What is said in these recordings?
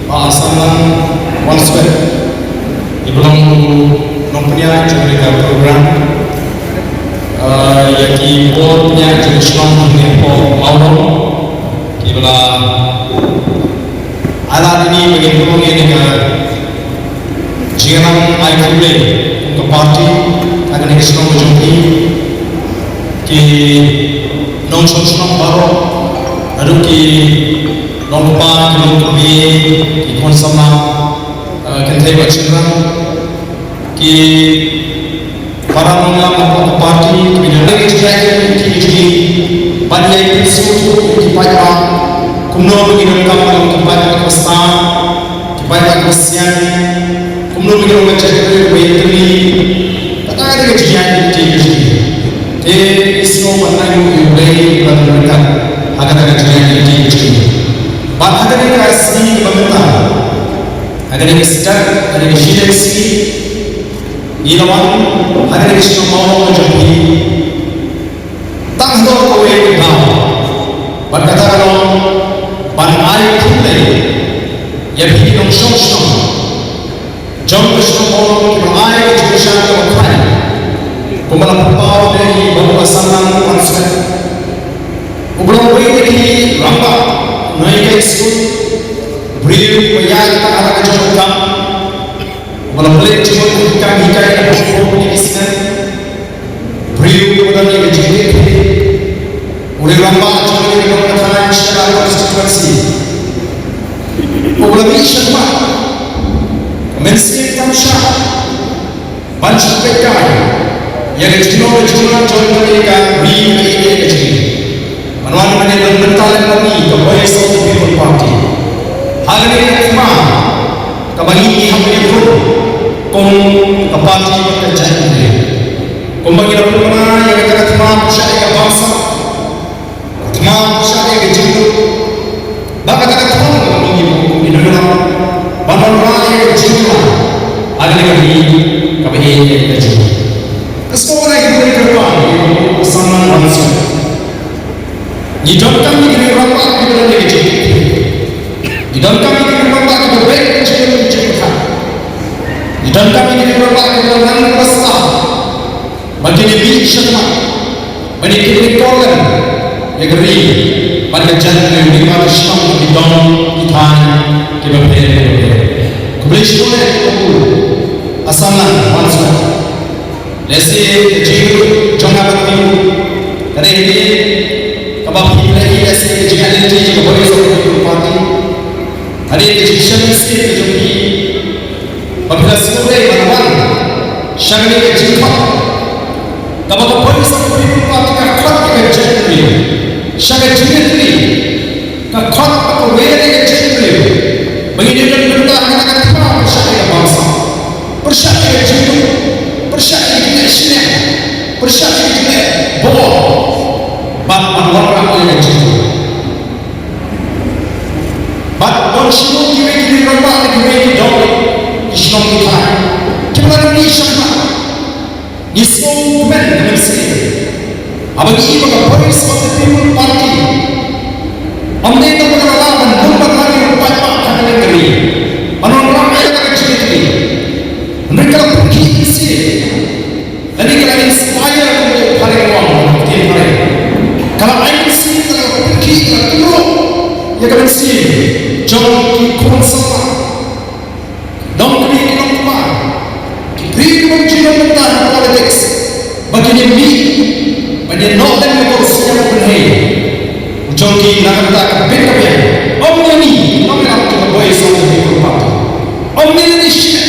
Pasangan Wanswet ibang nompunya juga program yaitu punya jenisnya mengenai awal kibla alat ini bagaimana ini ke jangan IQA untuk parti akan Islam menjadi ki non-Islam baru ada ki non-Pan non-Kami ki konsama kentai bercakap ki para mengambil parti kemudian kita ini banyak isu ki banyak kumno begini kamu ki banyak kestan ki banyak kesian kumno begini macam ini tak ada kejadian di Islam mana yang boleh berlaku agar ada kejadian di Pak ada yang kasih pemerintah, ada yang sedang, ada yang sih, ilawan, ada yang semua menjadi tak tahu kau yang tahu. Berkata kalau banai pulai, yang hidup sosok, jauh semua banai juga sangat berkai. Pemalang pau dari bapa sanang konsep, ubah ini ramah. Naik ekspor, beri payah tak ada kejutan. Malah boleh cuma ikan yang berfungsi di sana. Beri kepada yang kecil, boleh ramah cuma yang berkaitan secara konstitusi. Boleh siapa? Mensi tamsha, banyak pekai yang cuma mereka beri yang kecil. Manual menjadi bentalan kami kepada South People Party. Hal ini cuma kembali yang menyebut kom parti bekerja ini. Kembali dalam mana yang kita cuma bersyarat bangsa, cuma bersyarat kejitu. Bahkan kita cuma kami Indonesia, manual yang kejitu. Hal ini kami yang kejitu. Kesemuanya kita berdoa bersama bangsa. Di dalam kami ini ramah kita lagi kecil. Di dalam kami ini ramah kita baik kecil kecil. Di dalam kami ini ramah kita nang besar. Bagi ini siapa? Bagi kita korban yang geri. Bagi jangan yang dimana Islam di dalam kita kita berdiri. Kembali sekolah asalan manusia. Lesi kecil jangan bertipu. Kerana ini Abang kita ini asli kejian ini juga boleh seperti parti. Ada kejian mesti terjadi. Apabila semula manual, syarikat kejian. Kalau boleh seperti parti kakak kejian ini, syarikat kejian ini, kakak atau wira kejian ini, begini dan benda akan apa syarikat bangsa, persyarikat kejian, persyarikat Islam, persyarikat Islam, bawa. Bat orang yang cinta. Bat orang kita ramah kita jauh Islam kita. Kita ni siapa? Islam bukan Mesir. Abang ini bapa polis People Party. Amne itu berkata bukan lagi buat apa negeri. Orang yang kecil ini. Mereka pergi Mesir. Jadi kita inspire untuk paling orang kita paling. Kalau ayat sini kalau pergi ke turun, ya kalau sini jauh di konsama, dong kini kita lupa, beri menjual mentah politics, bagi ini, bagi northern negosiasi yang benar, jauh di negara berbeda, omni, orang kita boleh soal People Party, omni Indonesia,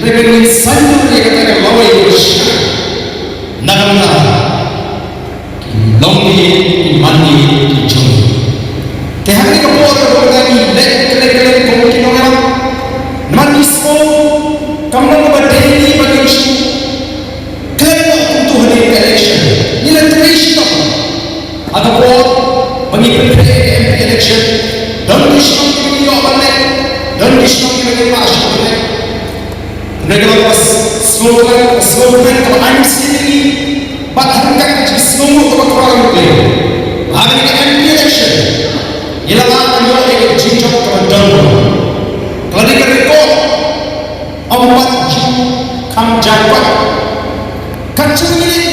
mereka ini sangat mereka kata lawan Indonesia, negara. Longi mandi jom. Kehari kapur berani lek mungkin orang manismo kamu berdiri bagi isu. Kerana untuk hari election, nilai election ada buat bagi MP election dan Islam ini awalnya dan Islam ini masuk oleh mereka slogan kalau I'm sendiri. Bahkan kan semua orang boleh. Hari ini election Ilalang beliau ingin cincang kebetulan. Kalau dikatakan empat kam jabat, kacung ini